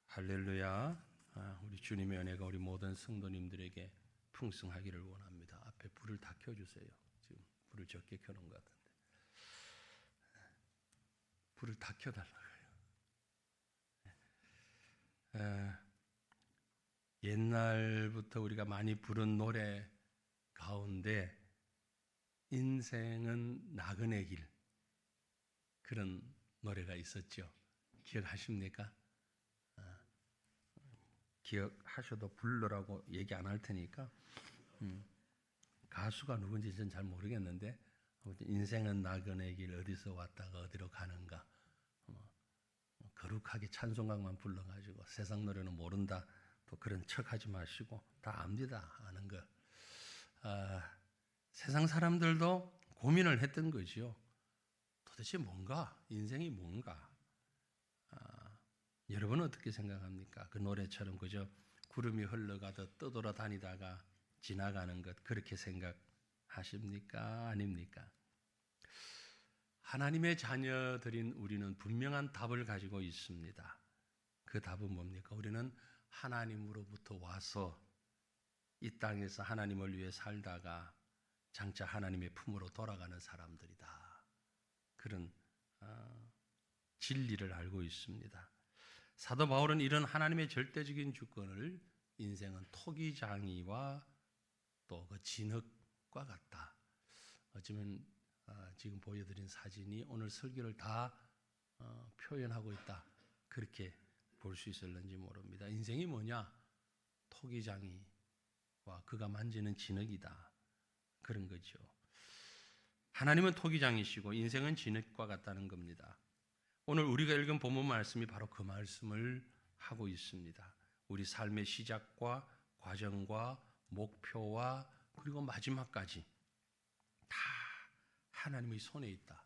할렐루야. 우리 주님의 은혜가 우리 모든 성도님들에게 풍성하기를 원합니다. 앞에 불을 다 켜주세요. 지금 불을 적게 켜놓은 것 같은데 불을 다 켜달라고요. 옛날부터 우리가 많이 부른 노래 가운데 인생은 나그네 길, 그런 노래가 있었죠. 기억하십니까? 기억하셔도 불러라고 얘기 안 할 테니까 가수가 누군지 저는 잘 모르겠는데 아무튼 인생은 나그네 길, 어디서 왔다가 어디로 가는가, 거룩하게 찬송가만 불러가지고 세상 노래는 모른다 또 그런 척하지 마시고 다 압니다. 아는 거. 세상 사람들도 고민을 했던 거지요. 도대체 뭔가, 인생이 뭔가. 여러분은 어떻게 생각합니까? 그 노래처럼 그저 구름이 흘러가듯 떠돌아다니다가 지나가는 것, 그렇게 생각하십니까? 아닙니까? 하나님의 자녀들인 우리는 분명한 답을 가지고 있습니다. 그 답은 뭡니까? 우리는 하나님으로부터 와서 이 땅에서 하나님을 위해 살다가 장차 하나님의 품으로 돌아가는 사람들이다. 그런 진리를 알고 있습니다. 사도 바울은 이런 하나님의 절대적인 주권을 인생은 토기장이와 또 그 진흙과 같다. 어쩌면 지금 보여드린 사진이 오늘 설교를 다 표현하고 있다. 그렇게 볼 수 있을는지 모릅니다. 인생이 뭐냐? 토기장이와 그가 만지는 진흙이다. 그런 거죠. 하나님은 토기장이시고 인생은 진흙과 같다는 겁니다. 오늘 우리가 읽은 본문 말씀이 바로 그 말씀을 하고 있습니다. 우리 삶의 시작과 과정과 목표와 그리고 마지막까지 다 하나님의 손에 있다.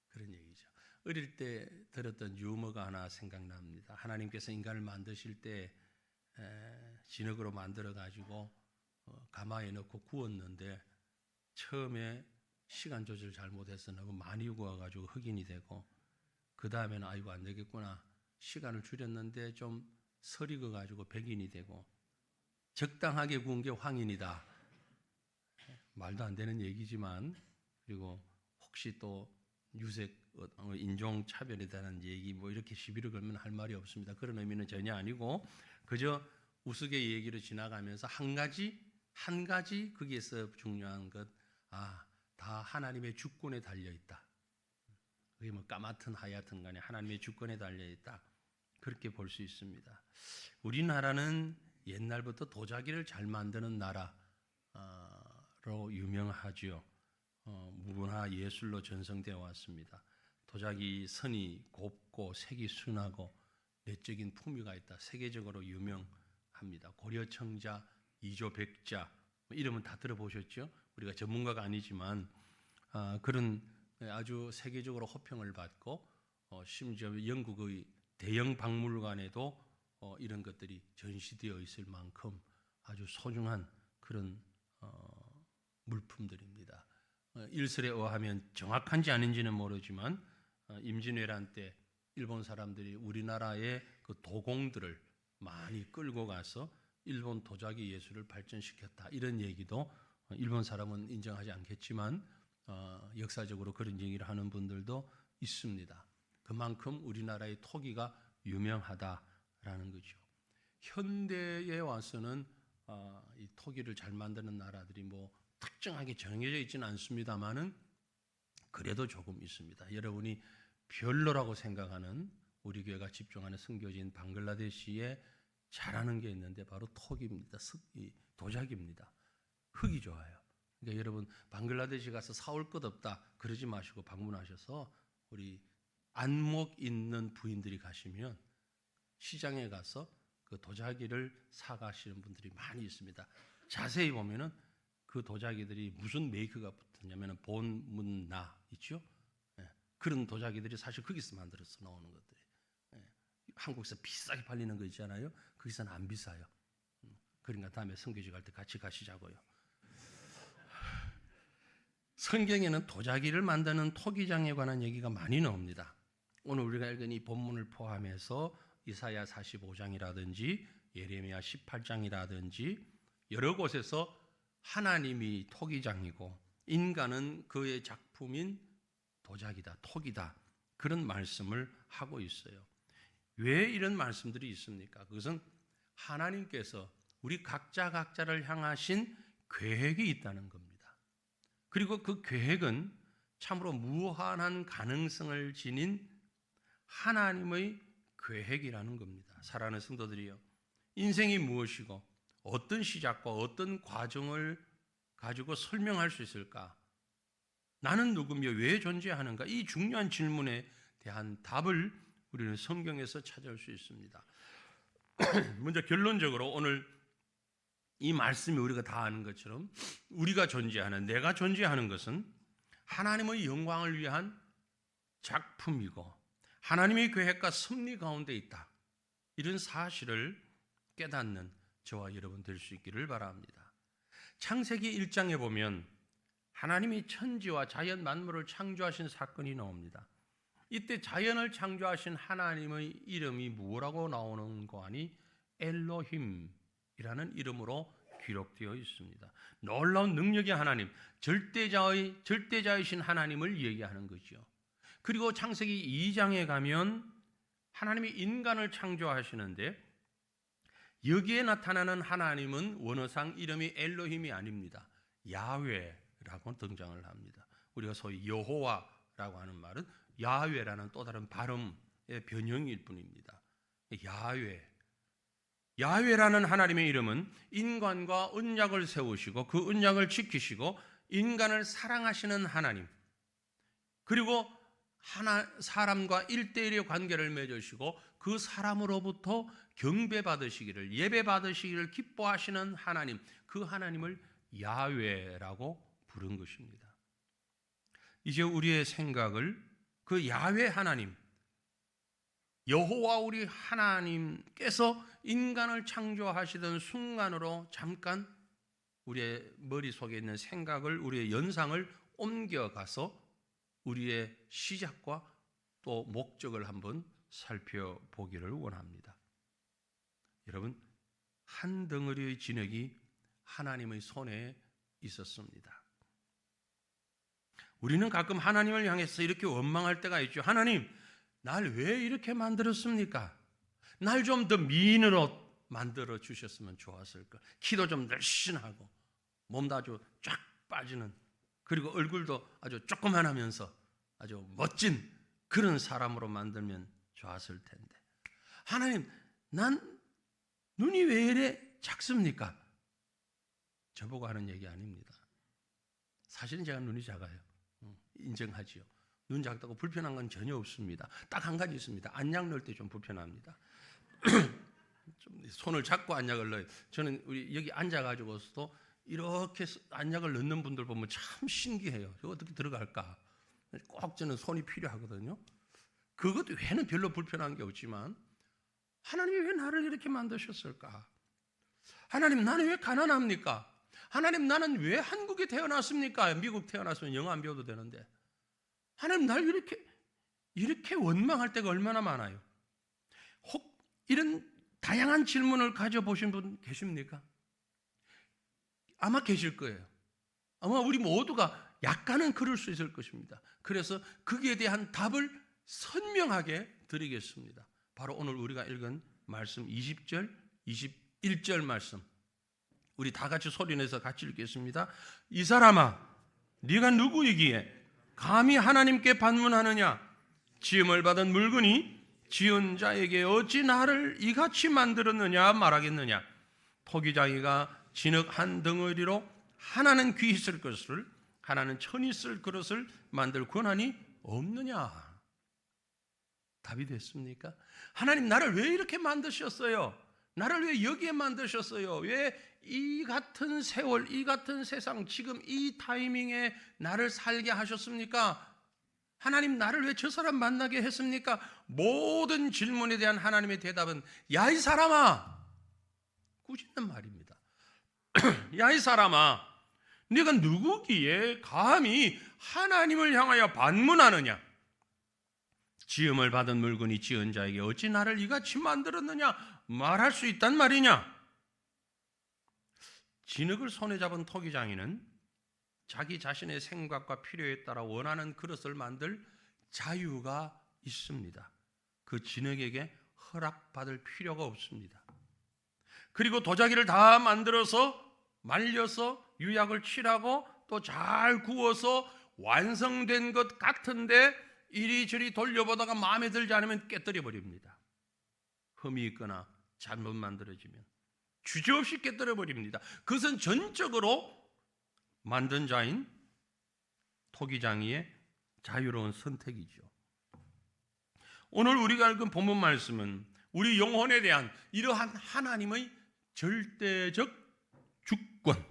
그런 얘기죠. 어릴 때 들었던 유머가 하나 생각납니다. 하나님께서 인간을 만드실 때 진흙으로 만들어가지고 가마에 넣고 구웠는데 처음에 시간 조절 잘못해서 너무 많이 구워가지고 흑인이 되고 그 다음에는 아이고 안 되겠구나, 시간을 줄였는데 좀 설익어 가지고 백인이 되고 적당하게 구운 게 황인이다. 말도 안 되는 얘기지만, 그리고 혹시 또 유색 인종 차별에 대한 얘기 뭐 이렇게 시비를 걸면 할 말이 없습니다. 그런 의미는 전혀 아니고 그저 우스개 얘기로 지나가면서 한 가지 거기에서 중요한 것, 다 하나님의 주권에 달려 있다. 그게 뭐 까맣든 하얗든 간에 하나님의 주권에 달려있다. 그렇게 볼 수 있습니다. 우리나라는 옛날부터 도자기를 잘 만드는 나라로 유명하지요. 문화 예술로 전성되어 왔습니다. 도자기 선이 곱고 색이 순하고 내적인 풍미가 있다. 세계적으로 유명합니다. 고려청자, 이조백자 이름은 다 들어보셨죠? 우리가 전문가가 아니지만 그런 아주 세계적으로 호평을 받고 심지어 영국의 대형 박물관에도 이런 것들이 전시되어 있을 만큼 아주 소중한 그런 물품들입니다. 일설에 의하면 정확한지 아닌지는 모르지만 임진왜란 때 일본 사람들이 우리나라의 그 도공들을 많이 끌고 가서 일본 도자기 예술을 발전시켰다. 이런 얘기도 일본 사람은 인정하지 않겠지만 역사적으로 그런 얘기를 하는 분들도 있습니다. 그만큼 우리나라의 토기가 유명하다라는 거죠. 현대에 와서는 이 토기를 잘 만드는 나라들이 뭐 특정하게 정해져 있지는 않습니다만은 그래도 조금 있습니다. 여러분이 별로라고 생각하는 우리 교회가 집중하는 선교지인 방글라데시에 잘하는 게 있는데 바로 토기입니다. 도자기입니다. 흙이 좋아요. 그러니까 여러분 방글라데시 가서 사올 것 없다 그러지 마시고 방문하셔서 우리 안목 있는 부인들이 가시면 시장에 가서 그 도자기를 사가시는 분들이 많이 있습니다. 자세히 보면은 그 도자기들이 무슨 메이크가 붙었냐면은 본문나 있죠? 그런 도자기들이 사실 거기서 만들어서 나오는 것들이. 한국에서 비싸게 팔리는 거 있잖아요. 거기서는 안 비싸요. 그러니까 다음에 선교지 갈 때 같이 가시자고요. 성경에는 도자기를 만드는 토기장에 관한 얘기가 많이 나옵니다. 오늘 우리가 읽은 이 본문을 포함해서 이사야 45장이라든지 예레미야 18장이라든지 여러 곳에서 하나님이 토기장이고 인간은 그의 작품인 도자기다, 토기다, 그런 말씀을 하고 있어요. 왜 이런 말씀들이 있습니까? 그것은 하나님께서 우리 각자를 향하신 계획이 있다는 겁니다. 그리고 그 계획은 참으로 무한한 가능성을 지닌 하나님의 계획이라는 겁니다. 사랑하는 성도들이요, 인생이 무엇이고 어떤 시작과 어떤 과정을 가지고 설명할 수 있을까? 나는 누구며 왜 존재하는가? 이 중요한 질문에 대한 답을 우리는 성경에서 찾을 수 있습니다. 먼저 결론적으로 오늘 이 말씀이 우리가 다 아는 것처럼 우리가 존재하는, 내가 존재하는 것은 하나님의 영광을 위한 작품이고 하나님의 계획과 섭리 가운데 있다, 이런 사실을 깨닫는 저와 여러분 될 수 있기를 바랍니다. 창세기 1장에 보면 하나님이 천지와 자연 만물을 창조하신 사건이 나옵니다. 이때 자연을 창조하신 하나님의 이름이 뭐라고 나오는 거 아니? 엘로힘이라는 이름으로 기록되어 있습니다. 놀라운 능력의 하나님, 절대자이신 하나님을 얘기하는 거죠. 그리고 창세기 2장에 가면 하나님이 인간을 창조하시는데 여기에 나타나는 하나님은 원어상 이름이 엘로힘이 아닙니다. 야훼라고 등장을 합니다. 우리가 소위 여호와라고 하는 말은 야훼라는 또 다른 발음의 변형일 뿐입니다. 야훼라는 하나님의 이름은 인간과 언약을 세우시고 그 언약을 지키시고 인간을 사랑하시는 하나님, 그리고 사람과 1대1의 관계를 맺으시고 그 사람으로부터 경배받으시기를, 예배받으시기를 기뻐하시는 하나님, 그 하나님을 야훼라고 부른 것입니다. 이제 우리의 생각을 그 야훼 하나님, 여호와 우리 하나님께서 인간을 창조하시던 순간으로 잠깐 우리의 머릿속에 있는 생각을, 우리의 연상을 옮겨가서 우리의 시작과 또 목적을 한번 살펴보기를 원합니다. 여러분, 한 덩어리의 진흙이 하나님의 손에 있었습니다. 우리는 가끔 하나님을 향해서 이렇게 원망할 때가 있죠. 하나님, 날 왜 이렇게 만들었습니까? 날 좀 더 미인으로 만들어 주셨으면 좋았을 걸. 키도 좀 날씬하고 몸도 아주 쫙 빠지는, 그리고 얼굴도 아주 조그만하면서 아주 멋진 그런 사람으로 만들면 좋았을 텐데, 하나님, 난 눈이 왜 이래 작습니까? 저보고 하는 얘기 아닙니다. 사실은 제가 눈이 작아요. 인정하지요. 눈 작다고 불편한 건 전혀 없습니다. 딱 한 가지 있습니다. 안약 넣을 때 좀 불편합니다. 좀 손을 잡고 안약을 넣어요. 저는 우리 여기 앉아가지고서도 이렇게 안약을 넣는 분들 보면 참 신기해요. 이거 어떻게 들어갈까? 꼭 저는 손이 필요하거든요. 그것도 왜는 별로 불편한 게 없지만, 하나님이 왜 나를 이렇게 만드셨을까? 하나님, 나는 왜 가난합니까? 하나님, 나는 왜 한국에 태어났습니까? 미국 태어났으면 영어 안 배워도 되는데. 하나님, 날 이렇게 원망할 때가 얼마나 많아요. 혹 이런 다양한 질문을 가져보신 분 계십니까? 아마 계실 거예요. 아마 우리 모두가 약간은 그럴 수 있을 것입니다. 그래서 거기에 대한 답을 선명하게 드리겠습니다. 바로 오늘 우리가 읽은 말씀 20절, 21절 말씀, 우리 다 같이 소리내서 같이 읽겠습니다. 이 사람아, 네가 누구이기에 감히 하나님께 반문하느냐? 지음을 받은 물건이 지은 자에게 어찌 나를 이같이 만들었느냐 말하겠느냐? 토기장이가 진흙 한 덩어리로 하나는 귀 있을 것을, 하나는 천이 쓸 그릇을 만들 권한이 없느냐? 답이 됐습니까? 하나님, 나를 왜 이렇게 만드셨어요? 나를 왜 여기에 만드셨어요? 왜 이 같은 세월, 이 같은 세상, 지금 이 타이밍에 나를 살게 하셨습니까? 하나님, 나를 왜 저 사람 만나게 했습니까? 모든 질문에 대한 하나님의 대답은 야, 이 사람아, 꾸짖는 말입니다. 야, 이 사람아, 네가 누구기에 감히 하나님을 향하여 반문하느냐? 지음을 받은 물건이 지은 자에게 어찌 나를 이같이 만들었느냐 말할 수 있단 말이냐. 진흙을 손에 잡은 토기장이는 자기 자신의 생각과 필요에 따라 원하는 그릇을 만들 자유가 있습니다. 그 진흙에게 허락받을 필요가 없습니다. 그리고 도자기를 다 만들어서 말려서 유약을 칠하고 또 잘 구워서 완성된 것 같은데 이리저리 돌려보다가 마음에 들지 않으면 깨뜨려 버립니다. 흠이 있거나 잘못 만들어지면 주저없이 깨뜨려 버립니다. 그것은 전적으로 만든 자인 토기장이의 자유로운 선택이죠. 오늘 우리가 읽은 본문 말씀은 우리 영혼에 대한 이러한 하나님의 절대적 주권,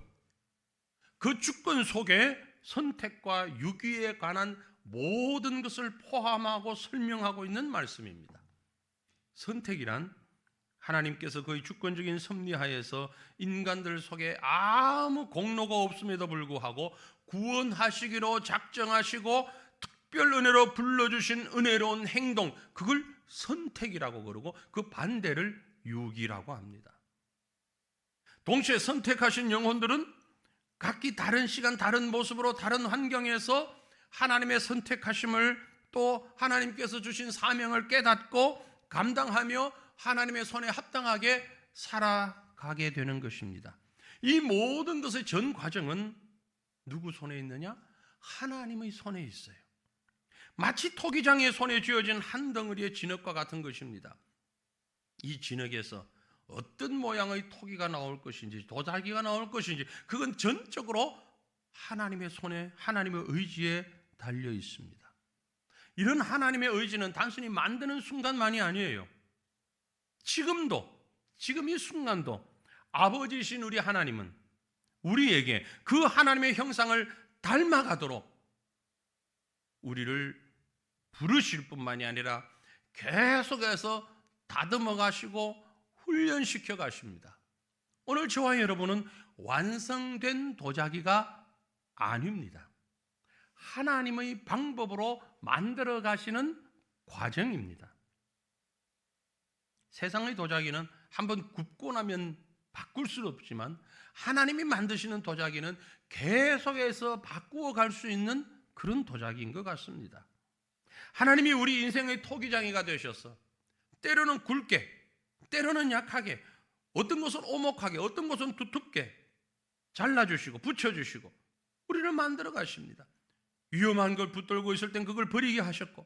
그 주권 속에 선택과 유기에 관한 모든 것을 포함하고 설명하고 있는 말씀입니다. 선택이란 하나님께서 그의 주권적인 섭리하에서 인간들 속에 아무 공로가 없음에도 불구하고 구원하시기로 작정하시고 특별 은혜로 불러주신 은혜로운 행동, 그걸 선택이라고 그러고 그 반대를 유기라고 합니다. 동시에 선택하신 영혼들은 각기 다른 시간, 다른 모습으로, 다른 환경에서 하나님의 선택하심을 또 하나님께서 주신 사명을 깨닫고 감당하며 하나님의 손에 합당하게 살아가게 되는 것입니다. 이 모든 것의 전 과정은 누구 손에 있느냐? 하나님의 손에 있어요. 마치 토기장의 손에 쥐어진 한 덩어리의 진흙과 같은 것입니다. 이 진흙에서 어떤 모양의 토기가 나올 것인지 도자기가 나올 것인지 그건 전적으로 하나님의 손에, 하나님의 의지에 달려 있습니다. 이런 하나님의 의지는 단순히 만드는 순간만이 아니에요. 지금 이 순간도 아버지이신 우리 하나님은 우리에게 그 하나님의 형상을 닮아가도록 우리를 부르실 뿐만이 아니라 계속해서 다듬어 가시고 훈련시켜 가십니다. 오늘 저와 여러분은 완성된 도자기가 아닙니다. 하나님의 방법으로 만들어 가시는 과정입니다. 세상의 도자기는 한번 굽고 나면 바꿀 수는 없지만 하나님이 만드시는 도자기는 계속해서 바꾸어 갈 수 있는 그런 도자기인 것 같습니다. 하나님이 우리 인생의 토기장이가 되셔서 때로는 굵게, 때로는 약하게, 어떤 것은 오목하게, 어떤 것은 두텁게 잘라주시고 붙여주시고 우리를 만들어 가십니다. 위험한 걸 붙들고 있을 땐 그걸 버리게 하셨고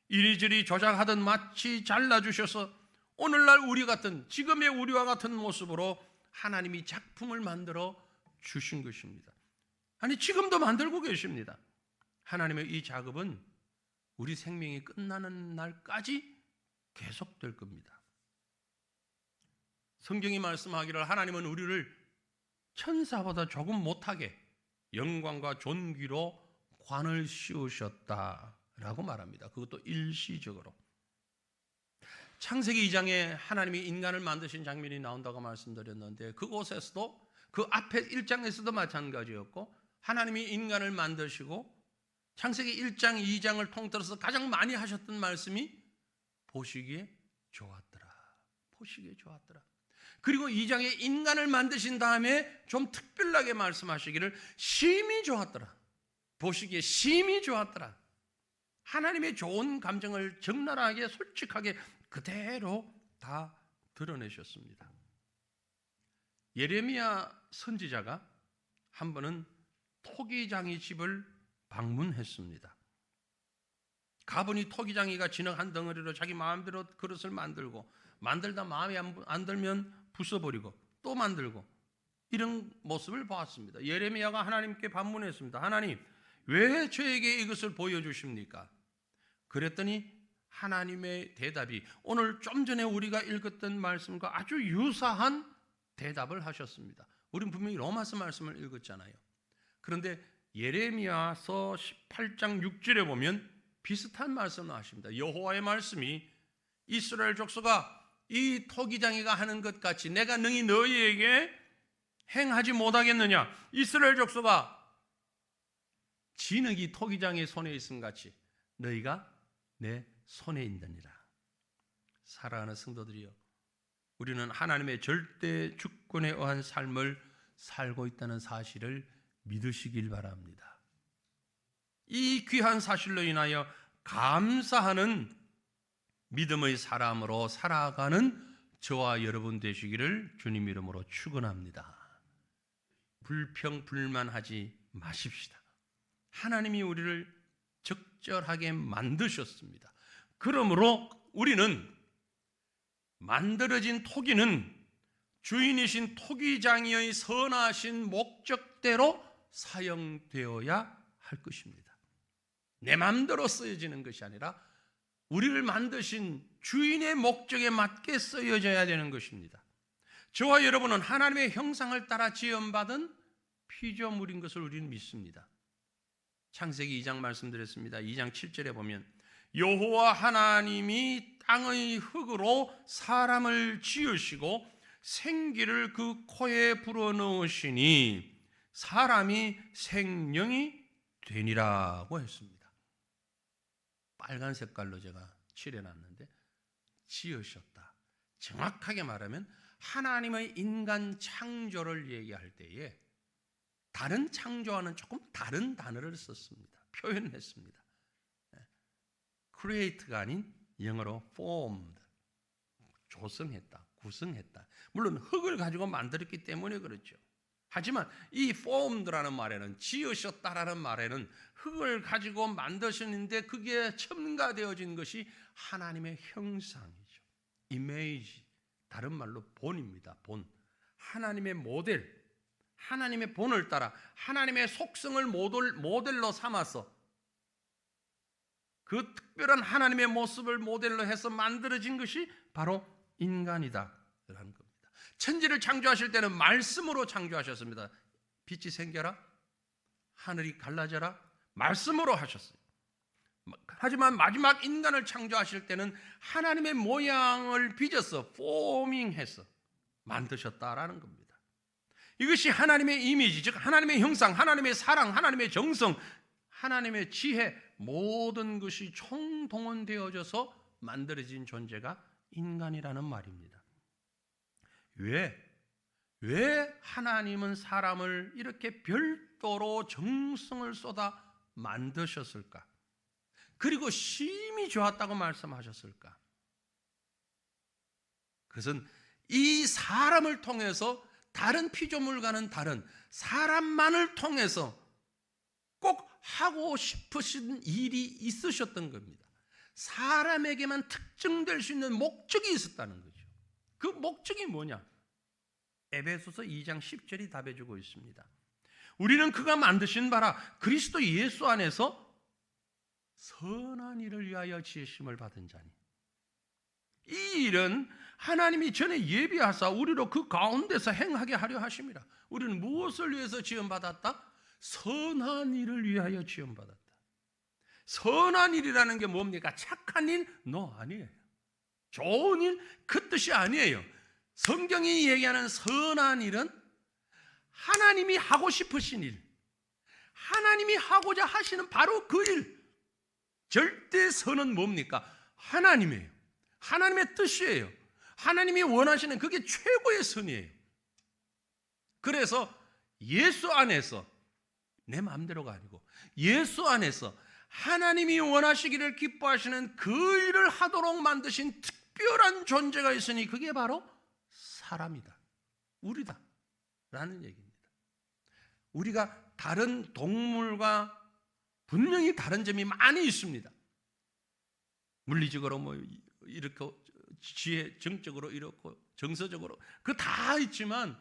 이리저리 조작하던 마치 잘라주셔서 오늘날 우리 같은, 지금의 우리와 같은 모습으로 하나님이 작품을 만들어 주신 것입니다. 아니 지금도 만들고 계십니다. 하나님의 이 작업은 우리 생명이 끝나는 날까지 계속될 겁니다. 성경이 말씀하기를 하나님은 우리를 천사보다 조금 못하게 영광과 존귀로 관을 씌우셨다라고 말합니다. 그것도 일시적으로. 창세기 2장에 하나님이 인간을 만드신 장면이 나온다고 말씀드렸는데 그곳에서도 그 앞에 1장에서도 마찬가지였고 하나님이 인간을 만드시고 창세기 1장, 2장을 통틀어서 가장 많이 하셨던 말씀이 보시기에 좋았더라. 보시기에 좋았더라. 그리고 2장에 인간을 만드신 다음에 좀 특별하게 말씀하시기를 심히 좋았더라. 보시기에 심히 좋았더라. 하나님의 좋은 감정을 적나라하게 솔직하게 그대로 다 드러내셨습니다. 예레미야 선지자가 한 번은 토기장이 집을 방문했습니다. 가보니 토기장이가 진흙 한 덩어리로 자기 마음대로 그릇을 만들고 만들다 마음에 안 들면 부숴버리고 또 만들고 이런 모습을 보았습니다. 예레미야가 하나님께 반문했습니다. 하나님, 왜 저에게 이것을 보여주십니까? 그랬더니 하나님의 대답이 오늘 좀 전에 우리가 읽었던 말씀과 아주 유사한 대답을 하셨습니다. 우리는 분명히 로마서 말씀을 읽었잖아요. 그런데 예레미야서 18장 6절에 보면 비슷한 말씀을 하십니다. 여호와의 말씀이 이스라엘 족속아 이 토기장이가 하는 것 같이 내가 능히 너희에게 행하지 못하겠느냐. 이스라엘 족속아 진흙이 토기장의 손에 있음 같이 너희가 내 손에 있느니라. 사랑하는 성도들이여, 우리는 하나님의 절대 주권에 의한 삶을 살고 있다는 사실을 믿으시길 바랍니다. 이 귀한 사실로 인하여 감사하는 믿음의 사람으로 살아가는 저와 여러분 되시기를 주님 이름으로 축원합니다. 불평불만하지 마십시다. 하나님이 우리를 적절하게 만드셨습니다. 그러므로 우리는 만들어진 토기는 주인이신 토기장이의 선하신 목적대로 사용되어야 할 것입니다. 내 마음대로 쓰여지는 것이 아니라 우리를 만드신 주인의 목적에 맞게 쓰여져야 되는 것입니다. 저와 여러분은 하나님의 형상을 따라 지음받은 피조물인 것을 우리는 믿습니다. 창세기 2장 말씀드렸습니다. 2장 7절에 보면 여호와 하나님이 땅의 흙으로 사람을 지으시고 생기를 그 코에 불어넣으시니 사람이 생명이 되니라고 했습니다. 빨간 색깔로 제가 칠해놨는데 지으셨다. 정확하게 말하면 하나님의 인간 창조를 얘기할 때에 다른 창조와는 조금 다른 단어를 썼습니다. 표현했습니다. create가 아닌 영어로 formed, 조성했다, 구성했다. 물론 흙을 가지고 만들었기 때문에 그렇죠. 하지만 이 formed라는 말에는, 지으셨다라는 말에는 흙을 가지고 만드셨는데 그게 첨가되어진 것이 하나님의 형상이죠. image, 다른 말로 본입니다. 본. 하나님의 모델, 하나님의 본을 따라 하나님의 속성을 모델로 삼아서 그 특별한 하나님의 모습을 모델로 해서 만들어진 것이 바로 인간이다 라는 겁니다. 천지를 창조하실 때는 말씀으로 창조하셨습니다. 빛이 생겨라, 하늘이 갈라져라, 말씀으로 하셨어요. 하지만 마지막 인간을 창조하실 때는 하나님의 모양을 빚어서 포밍해서 만드셨다라는 겁니다. 이것이 하나님의 이미지, 즉 하나님의 형상, 하나님의 사랑, 하나님의 정성, 하나님의 지혜, 모든 것이 총동원되어져서 만들어진 존재가 인간이라는 말입니다. 왜 하나님은 사람을 이렇게 별도로 정성을 쏟아 만드셨을까? 그리고 심히 좋았다고 말씀하셨을까? 그것은 이 사람을 통해서 다른 피조물과는 다른 사람만을 통해서 꼭 하고 싶으신 일이 있으셨던 겁니다. 사람에게만 특정될 수 있는 목적이 있었다는 거죠. 그 목적이 뭐냐? 에베소서 2장 10절이 답해주고 있습니다. 우리는 그가 만드신 바라 그리스도 예수 안에서 선한 일을 위하여 지으심을 받은 자니, 이 일은 하나님이 전에 예비하사 우리로 그 가운데서 행하게 하려 하심이라. 우리는 무엇을 위해서 지음받았다? 선한 일을 위하여 지음받았다. 선한 일이라는 게 뭡니까? 착한 일? 아니에요. 좋은 일? 그 뜻이 아니에요. 성경이 얘기하는 선한 일은 하나님이 하고 싶으신 일, 하나님이 하고자 하시는 바로 그 일. 절대 선은 뭡니까? 하나님이에요. 하나님의 뜻이에요. 하나님이 원하시는 그게 최고의 선이에요. 그래서 예수 안에서, 내 마음대로가 아니고 예수 안에서 하나님이 원하시기를 기뻐하시는 그 일을 하도록 만드신 특별한 존재가 있으니 그게 바로 사람이다, 우리다 라는 얘기입니다. 우리가 다른 동물과 분명히 다른 점이 많이 있습니다. 물리적으로 이렇게 지혜, 정적으로 이렇고 정서적으로 그 다 있지만,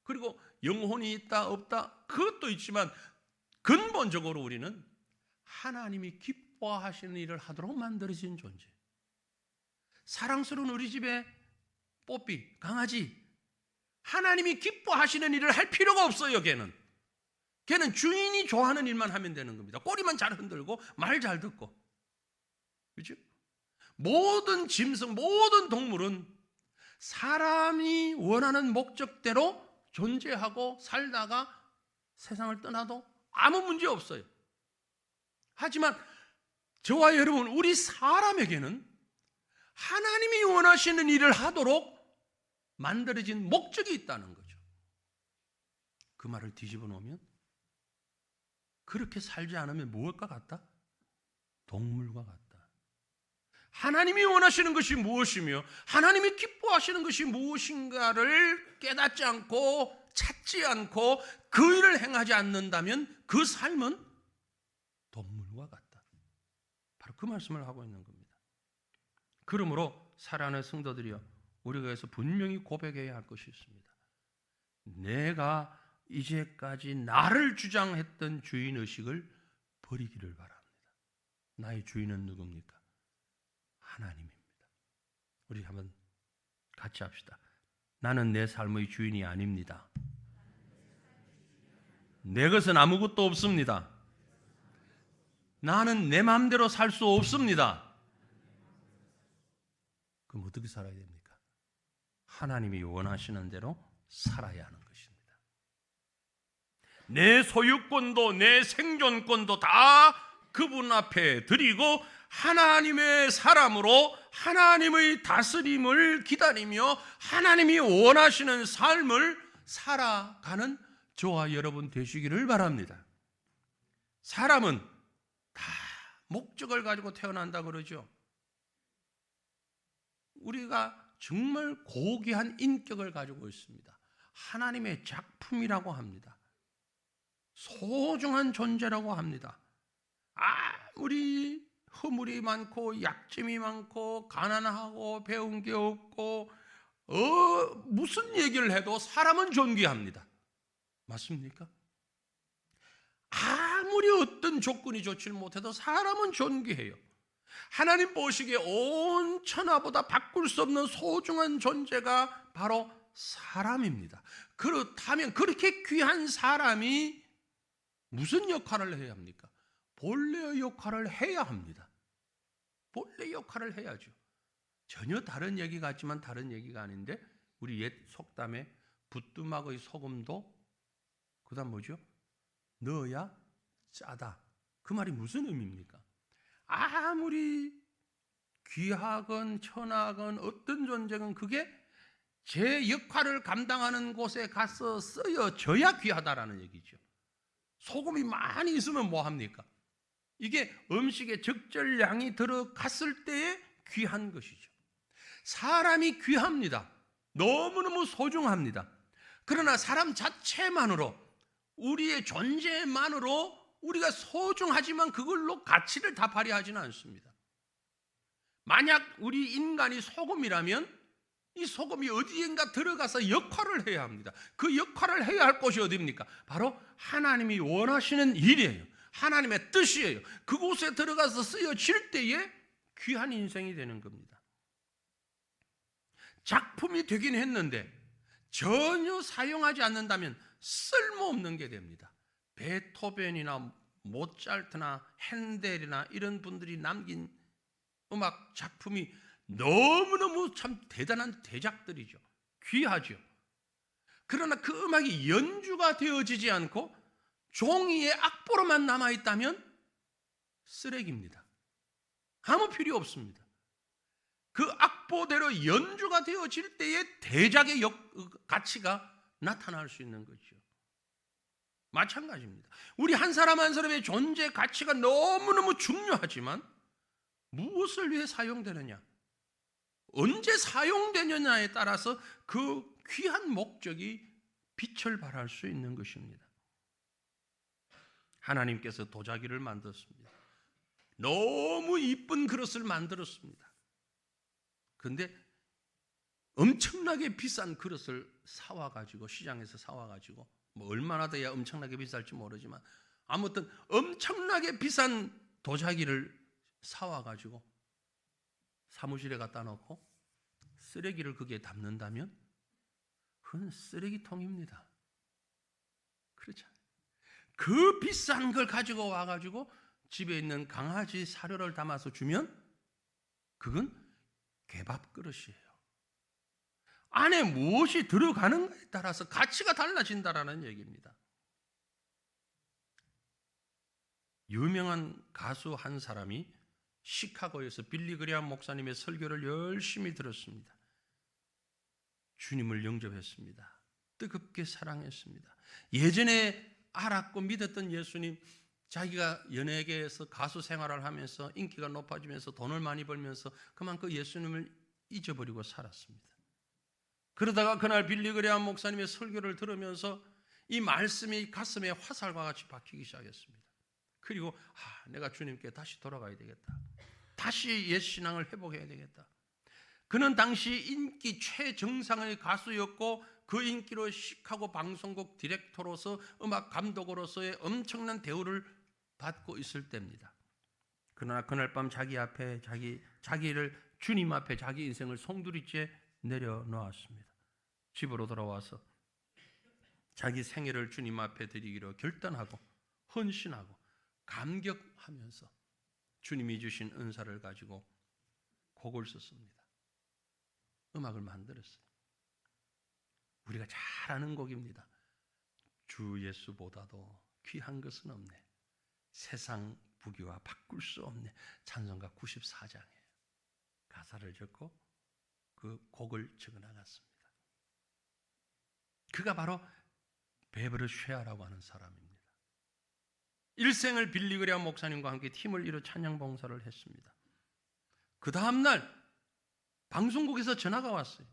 그리고 영혼이 있다 없다 그것도 있지만, 근본적으로 우리는 하나님이 기뻐하시는 일을 하도록 만들어진 존재. 사랑스러운 우리 집에 뽀삐, 강아지, 하나님이 기뻐하시는 일을 할 필요가 없어요. 걔는 주인이 좋아하는 일만 하면 되는 겁니다. 꼬리만 잘 흔들고 말 잘 듣고, 그렇죠? 모든 짐승, 모든 동물은 사람이 원하는 목적대로 존재하고 살다가 세상을 떠나도 아무 문제 없어요. 하지만 저와 여러분, 우리 사람에게는 하나님이 원하시는 일을 하도록 만들어진 목적이 있다는 거죠. 그 말을 뒤집어 놓으면 그렇게 살지 않으면 무엇과 같다? 동물과 같다. 하나님이 원하시는 것이 무엇이며 하나님이 기뻐하시는 것이 무엇인가를 깨닫지 않고 찾지 않고 그 일을 행하지 않는다면 그 삶은 동물과 같다. 바로 그 말씀을 하고 있는 겁니다. 그러므로 사랑하는 성도들이여, 우리가 여기서 분명히 고백해야 할 것이 있습니다. 내가 이제까지 나를 주장했던 주인의식을 버리기를 바랍니다. 나의 주인은 누굽니까? 하나님입니다. 우리 한번 같이 합시다. 나는 내 삶의 주인이 아닙니다. 내 것은 아무것도 없습니다. 나는 내 마음대로 살 수 없습니다. 그럼 어떻게 살아야 됩니까? 하나님이 원하시는 대로 살아야 하는 것입니다. 내 소유권도 내 생존권도 다 그분 앞에 드리고 하나님의 사람으로 하나님의 다스림을 기다리며 하나님이 원하시는 삶을 살아가는 저와 여러분 되시기를 바랍니다. 사람은 다 목적을 가지고 태어난다 그러죠. 우리가 정말 고귀한 인격을 가지고 있습니다. 하나님의 작품이라고 합니다. 소중한 존재라고 합니다. 아무리 허물이 많고 약점이 많고 가난하고 배운 게 없고 무슨 얘기를 해도 사람은 존귀합니다. 맞습니까? 아무리 어떤 조건이 좋지를 못해도 사람은 존귀해요. 하나님 보시기에 온 천하보다 바꿀 수 없는 소중한 존재가 바로 사람입니다. 그렇다면 그렇게 귀한 사람이 무슨 역할을 해야 합니까? 본래의 역할을 해야 합니다. 본래 역할을 해야죠. 전혀 다른 얘기 같지만 다른 얘기가 아닌데, 우리 옛 속담에 부뚜막의 소금도 그 다음 뭐죠? 넣어야 짜다. 그 말이 무슨 의미입니까? 아무리 귀하건 천하건 어떤 존재건 그게 제 역할을 감당하는 곳에 가서 쓰여져야 귀하다라는 얘기죠. 소금이 많이 있으면 뭐합니까? 이게 음식에 적절량이 들어갔을 때에 귀한 것이죠. 사람이 귀합니다. 너무너무 소중합니다. 그러나 사람 자체만으로, 우리의 존재만으로 우리가 소중하지만 그걸로 가치를 다 발휘하지는 않습니다. 만약 우리 인간이 소금이라면 이 소금이 어디엔가 들어가서 역할을 해야 합니다. 그 역할을 해야 할 곳이 어디입니까? 바로 하나님이 원하시는 일이에요. 하나님의 뜻이에요. 그곳에 들어가서 쓰여질 때에 귀한 인생이 되는 겁니다. 작품이 되긴 했는데 전혀 사용하지 않는다면 쓸모없는 게 됩니다. 베토벤이나 모차르트나 핸델이나 이런 분들이 남긴 음악 작품이 너무너무 참 대단한 대작들이죠. 귀하죠. 그러나 그 음악이 연주가 되어지지 않고 종이에 악보로만 남아있다면 쓰레기입니다. 아무 필요 없습니다. 그 악보대로 연주가 되어질 때에 대작의 가치가 나타날 수 있는 거죠. 마찬가지입니다. 우리 한 사람 한 사람의 존재 가치가 너무너무 중요하지만 무엇을 위해 사용되느냐, 언제 사용되느냐에 따라서 그 귀한 목적이 빛을 발할 수 있는 것입니다. 하나님께서 도자기를 만들었습니다. 너무 이쁜 그릇을 만들었습니다. 그런데 엄청나게 비싼 그릇을 사와가지고, 시장에서 사와가지고, 뭐 얼마나 돼야 엄청나게 비쌀지 모르지만 아무튼 엄청나게 비싼 도자기를 사와가지고 사무실에 갖다 놓고 쓰레기를 거기에 담는다면 그건 쓰레기통입니다. 그렇잖아요. 그 비싼 걸 가지고 와가지고 집에 있는 강아지 사료를 담아서 주면 그건 개밥 그릇이에요. 안에 무엇이 들어가는가에 따라서 가치가 달라진다라는 얘기입니다. 유명한 가수 한 사람이 시카고에서 빌리그리암 목사님의 설교를 열심히 들었습니다. 주님을 영접했습니다. 뜨겁게 사랑했습니다. 예전에 알았고 믿었던 예수님, 자기가 연예계에서 가수 생활을 하면서 인기가 높아지면서 돈을 많이 벌면서 그만 그 예수님을 잊어버리고 살았습니다. 그러다가 그날 빌리그레암 목사님의 설교를 들으면서 이 말씀이 가슴에 화살과 같이 박히기 시작했습니다. 그리고 내가 주님께 다시 돌아가야 되겠다. 다시 옛 신앙을 회복해야 되겠다. 그는 당시 인기 최정상의 가수였고 그 인기로 시카고 방송국 디렉터로서 음악 감독으로서의 엄청난 대우를 받고 있을 때입니다. 그러나 그날 밤 자기 앞에 자기를 주님 앞에 자기 인생을 송두리째 내려놓았습니다. 집으로 돌아와서 자기 생애를 주님 앞에 드리기로 결단하고 헌신하고 감격하면서 주님이 주신 은사를 가지고 곡을 썼습니다. 음악을 만들었어요. 우리가 잘 아는 곡입니다. 주 예수보다도 귀한 것은 없네. 세상 부귀와 바꿀 수 없네. 찬송가 94장이에요. 가사를 적고 그 곡을 적어나갔습니다. 그가 바로 베브르 쉐아라고 하는 사람입니다. 일생을 빌리그레암 목사님과 함께 팀을 이뤄 찬양 봉사를 했습니다. 그 다음날 방송국에서 전화가 왔어요.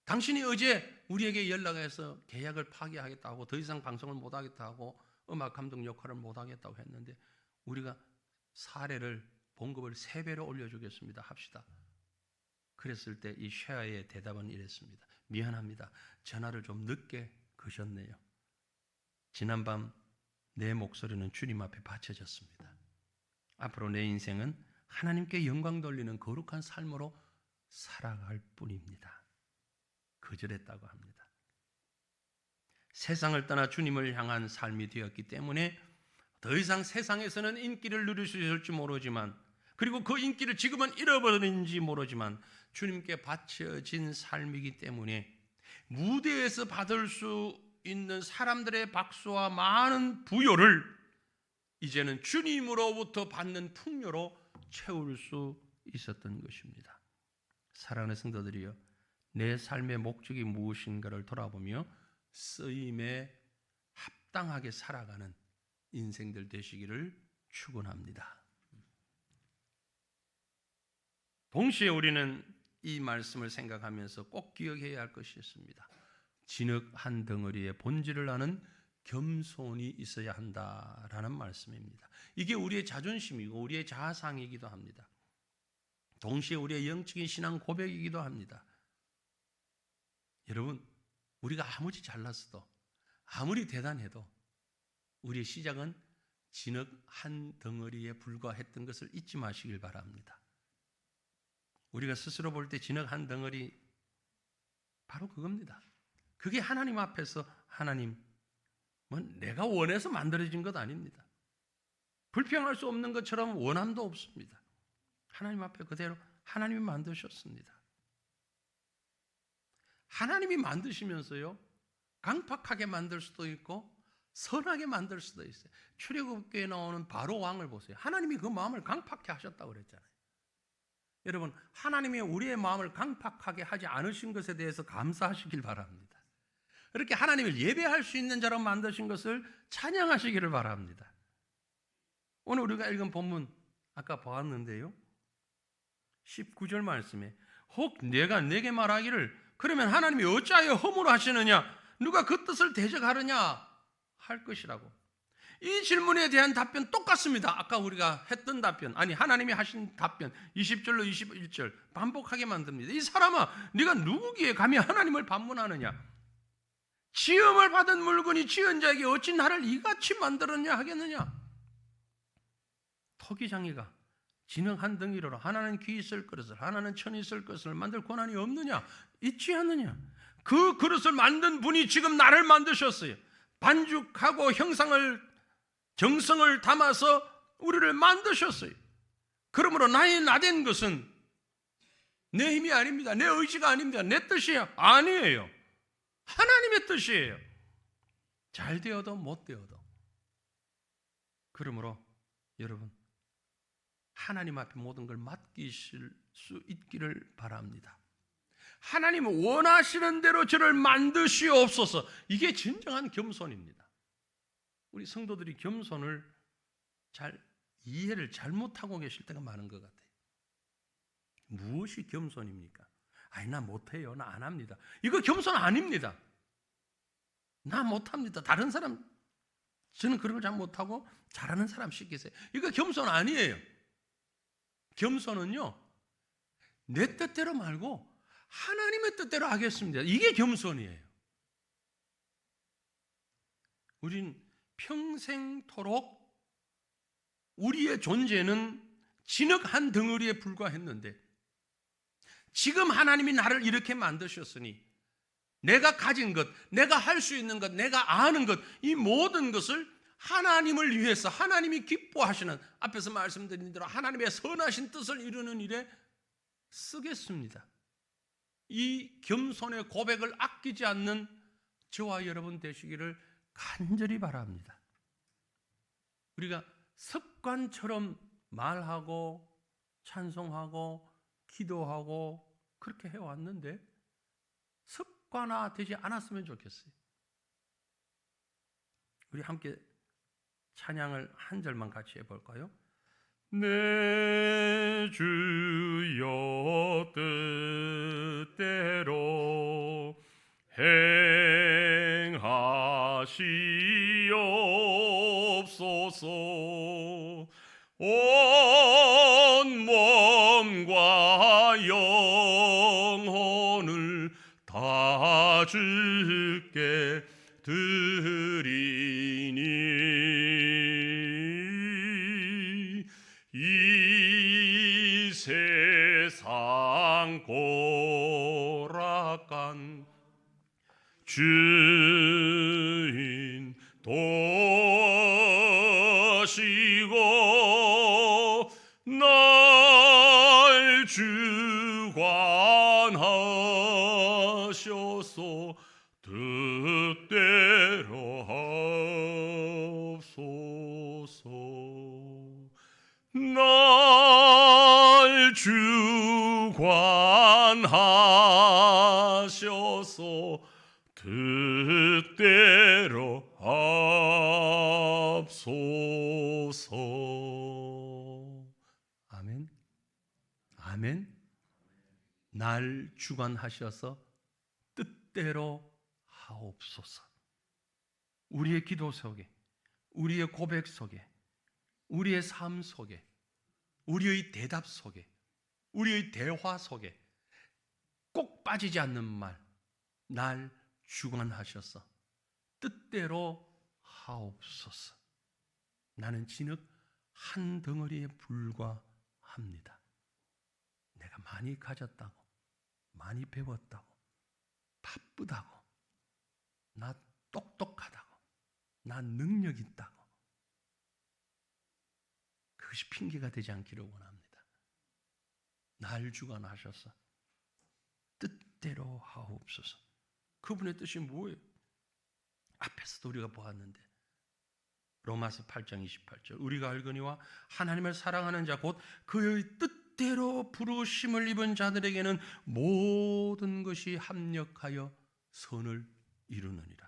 당신이 어제 우리에게 연락해서 계약을 파기하겠다고 더 이상 방송을 못하겠다고 음악 감독 역할을 못하겠다고 했는데 우리가 사례를 봉급을 3배로 올려주겠습니다. 합시다. 그랬을 때 이 쉐아의 대답은 이랬습니다. 미안합니다. 전화를 좀 늦게 거셨네요. 지난밤 내 목소리는 주님 앞에 바쳐졌습니다. 앞으로 내 인생은 하나님께 영광 돌리는 거룩한 삶으로 살아갈 뿐입니다. 거절했다고 합니다. 세상을 떠나 주님을 향한 삶이 되었기 때문에 더 이상 세상에서는 인기를 누릴 수 있을지 모르지만 그리고 그 인기를 지금은 잃어버렸는지 모르지만 주님께 바쳐진 삶이기 때문에 무대에서 받을 수 있는 사람들의 박수와 많은 부요를 이제는 주님으로부터 받는 풍요로 채울 수 있었던 것입니다. 사랑하는 성도들이여, 내 삶의 목적이 무엇인가를 돌아보며 쓰임에 합당하게 살아가는 인생들 되시기를 축원합니다. 동시에 우리는 이 말씀을 생각하면서 꼭 기억해야 할 것이 있습니다. 진흙 한 덩어리의 본질을 아는 겸손이 있어야 한다라는 말씀입니다. 이게 우리의 자존심이고 우리의 자아상이기도 합니다. 동시에 우리의 영적인 신앙 고백이기도 합니다. 여러분, 우리가 아무리 잘났어도 아무리 대단해도 우리의 시작은 진흙 한 덩어리에 불과했던 것을 잊지 마시길 바랍니다. 우리가 스스로 볼 때 진흙 한 덩어리 바로 그겁니다. 그게 하나님 앞에서 하나님, 내가 원해서 만들어진 것 아닙니다. 불평할 수 없는 것처럼 원함도 없습니다. 하나님 앞에 그대로 하나님이 만드셨습니다. 하나님이 만드시면서요, 강팍하게 만들 수도 있고 선하게 만들 수도 있어요. 출애굽기에 나오는 바로 왕을 보세요. 하나님이 그 마음을 강팍하게 하셨다고 그랬잖아요. 여러분, 하나님이 우리의 마음을 강팍하게 하지 않으신 것에 대해서 감사하시길 바랍니다. 그렇게 하나님을 예배할 수 있는 자로 만드신 것을 찬양하시기를 바랍니다. 오늘 우리가 읽은 본문 아까 보았는데요, 19절 말씀에 혹 내가 내게 말하기를 그러면 하나님이 어찌하여 허물어 하시느냐, 누가 그 뜻을 대적하느냐 할 것이라고. 이 질문에 대한 답변 똑같습니다. 아까 우리가 했던 답변, 아니 하나님이 하신 답변 20절로 21절 반복하게 만듭니다. 이 사람아, 네가 누구기에 감히 하나님을 반문하느냐, 지음을 받은 물건이 지은 자에게 어찌 나를 이같이 만들었냐 하겠느냐. 토기장이가 진흙 한 덩이로 하나는 귀 있을 그릇을 하나는 천이 있을 것을 만들 권한이 없느냐, 있지 않느냐. 그 그릇을 만든 분이 지금 나를 만드셨어요. 반죽하고 정성을 담아서 우리를 만드셨어요. 그러므로 나된 것은 내 힘이 아닙니다. 내 의지가 아닙니다. 내 뜻이야 아니에요. 하나님의 뜻이에요. 잘 되어도 못 되어도. 그러므로 여러분, 하나님 앞에 모든 걸 맡기실 수 있기를 바랍니다. 하나님은 원하시는 대로 저를 만드시옵소서. 이게 진정한 겸손입니다. 우리 성도들이 겸손을 이해를 잘못하고 계실 때가 많은 것 같아요. 무엇이 겸손입니까? 아니, 나 못해요. 나 안 합니다. 이거 겸손 아닙니다. 나 못합니다. 다른 사람, 저는 그런 걸 잘 못하고 잘하는 사람 시키세요. 이거 겸손 아니에요. 겸손은요, 내 뜻대로 말고 하나님의 뜻대로 하겠습니다. 이게 겸손이에요. 우린 평생토록 우리의 존재는 진흙 한 덩어리에 불과했는데 지금 하나님이 나를 이렇게 만드셨으니 내가 가진 것, 내가 할 수 있는 것, 내가 아는 것, 이 모든 것을 하나님을 위해서 하나님이 기뻐하시는, 앞에서 말씀드린 대로 하나님의 선하신 뜻을 이루는 일에 쓰겠습니다. 이 겸손의 고백을 아끼지 않는 저와 여러분 되시기를 간절히 바랍니다. 우리가 습관처럼 말하고 찬송하고 기도하고 그렇게 해왔는데 습관화 되지 않았으면 좋겠어요. 우리 함께 찬양을 한 절만 같이 해볼까요? 내 주여 뜻대로 행하시옵소서. 온 몸과 영혼을 다 주께 드리니 이 세상 고락한 주인 도시고 날 주관하셔서 뜻대로 하옵소서. 날 주관하셔서 뜻대로 하옵소서. 아멘. 아멘. 날 주관하셔서 뜻대로 하옵소서. 우리의 기도 속에, 우리의 고백 속에, 우리의 삶 속에, 우리의 대답 속에, 우리의 대화 속에 꼭 빠지지 않는 말, 날 주관하셔서 뜻대로 하옵소서. 나는 진흙 한 덩어리에 불과합니다. 내가 많이 가졌다고, 많이 배웠다고, 바쁘다고, 나 똑똑하다고, 나 능력 있다고, 그것이 핑계가 되지 않기를 원합니다. 날 주관하셔서 뜻대로 하옵소서. 그분의 뜻이 뭐예요? 앞에서도 우리가 보았는데 로마서 8장 28절 우리가 알거니와 하나님을 사랑하는 자 곧 그의 뜻대로 부르심을 입은 자들에게는 모든 것이 합력하여 선을 이루느니라.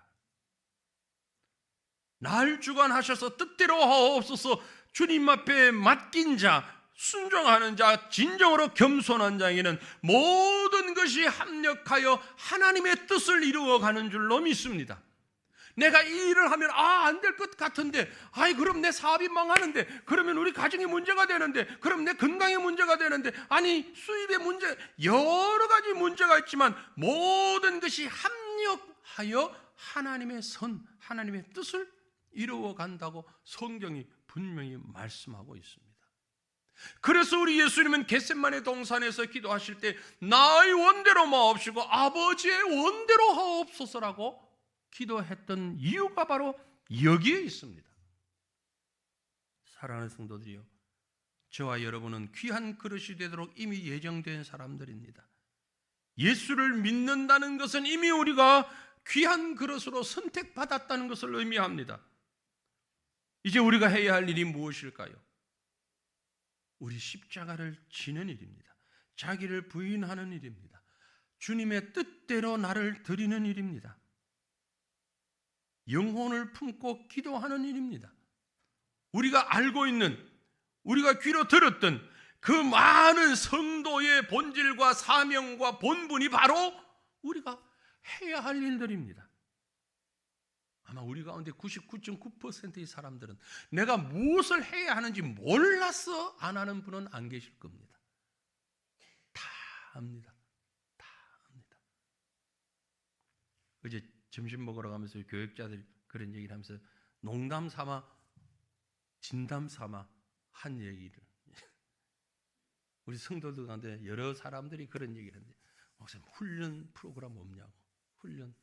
날 주관하셔서 뜻대로 하옵소서. 주님 앞에 맡긴 자, 순종하는 자, 진정으로 겸손한 자에게는 모든 것이 합력하여 하나님의 뜻을 이루어가는 줄로 믿습니다. 내가 이 일을 하면 안 될 것 같은데, 그럼 내 사업이 망하는데, 그러면 우리 가정에 문제가 되는데, 그럼 내 건강에 문제가 되는데, 수입에 문제, 여러 가지 문제가 있지만 모든 것이 합력하여 하나님의 선, 하나님의 뜻을 이루어간다고 성경이 분명히 말씀하고 있습니다. 그래서 우리 예수님은 겟세마네 동산에서 기도하실 때 나의 원대로 마옵시고 아버지의 원대로 하옵소서라고 기도했던 이유가 바로 여기에 있습니다. 사랑하는 성도들이요, 저와 여러분은 귀한 그릇이 되도록 이미 예정된 사람들입니다. 예수를 믿는다는 것은 이미 우리가 귀한 그릇으로 선택받았다는 것을 의미합니다. 이제 우리가 해야 할 일이 무엇일까요? 우리 십자가를 지는 일입니다. 자기를 부인하는 일입니다. 주님의 뜻대로 나를 드리는 일입니다. 영혼을 품고 기도하는 일입니다. 우리가 알고 있는, 우리가 귀로 들었던 그 많은 성도의 본질과 사명과 본분이 바로 우리가 해야 할 일들입니다. 아마 우리 가운데 99.9%의 사람들은 내가 무엇을 해야 하는지 몰라서 안 하는 분은 안 계실 겁니다. 다 합니다. 다 합니다. 어제 점심 먹으러 가면서 교역자들이 그런 얘기를 하면서 농담 삼아 진담 삼아 한 얘기를, 우리 성도들 가운데 여러 사람들이 그런 얘기를 하는데, 목사님 훈련 프로그램 없냐고. 훈련.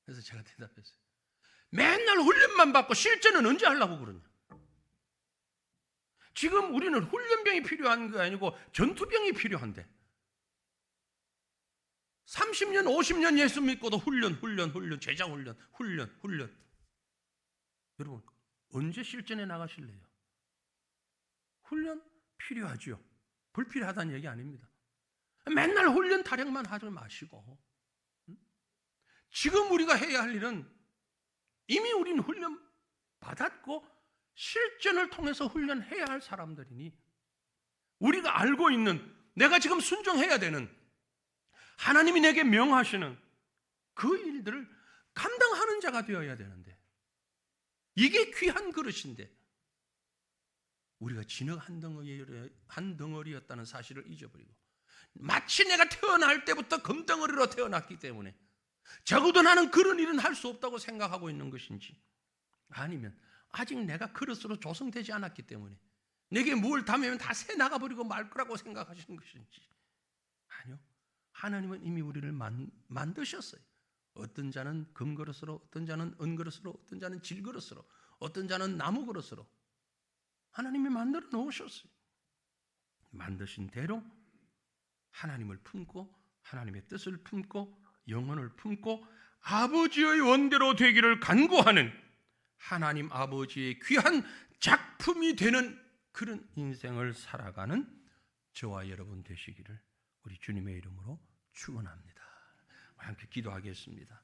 그래서 제가 대답했어요. 맨날 훈련만 받고 실전은 언제 하려고 그러냐. 지금 우리는 훈련병이 필요한 게 아니고 전투병이 필요한데, 30년 50년 예수 믿고도 훈련 제장 훈련. 여러분 언제 실전에 나가실래요? 훈련 필요하죠. 불필요하다는 얘기 아닙니다. 맨날 훈련 타령만 하지 마시고, 지금 우리가 해야 할 일은 이미 우리는 훈련 받았고 실전을 통해서 훈련해야 할 사람들이니, 우리가 알고 있는, 내가 지금 순종해야 되는, 하나님이 내게 명하시는 그 일들을 감당하는 자가 되어야 되는데, 이게 귀한 그릇인데 우리가 진흙 한 덩어리였다는 사실을 잊어버리고, 마치 내가 태어날 때부터 금덩어리로 태어났기 때문에 적어도 나는 그런 일은 할 수 없다고 생각하고 있는 것인지, 아니면 아직 내가 그릇으로 조성되지 않았기 때문에 내게 뭘 담으면 다 새 나가버리고 말 거라고 생각하시는 것인지. 아니요, 하나님은 이미 우리를 만드셨어요. 어떤 자는 금그릇으로, 어떤 자는 은그릇으로, 어떤 자는 질그릇으로, 어떤 자는 나무그릇으로 하나님이 만들어 놓으셨어요. 만드신 대로 하나님을 품고, 하나님의 뜻을 품고, 영혼을 품고 아버지의 원대로 되기를 간구하는 하나님 아버지의 귀한 작품이 되는 그런 인생을 살아가는 저와 여러분 되시기를 우리 주님의 이름으로 축원합니다. 함께 기도하겠습니다.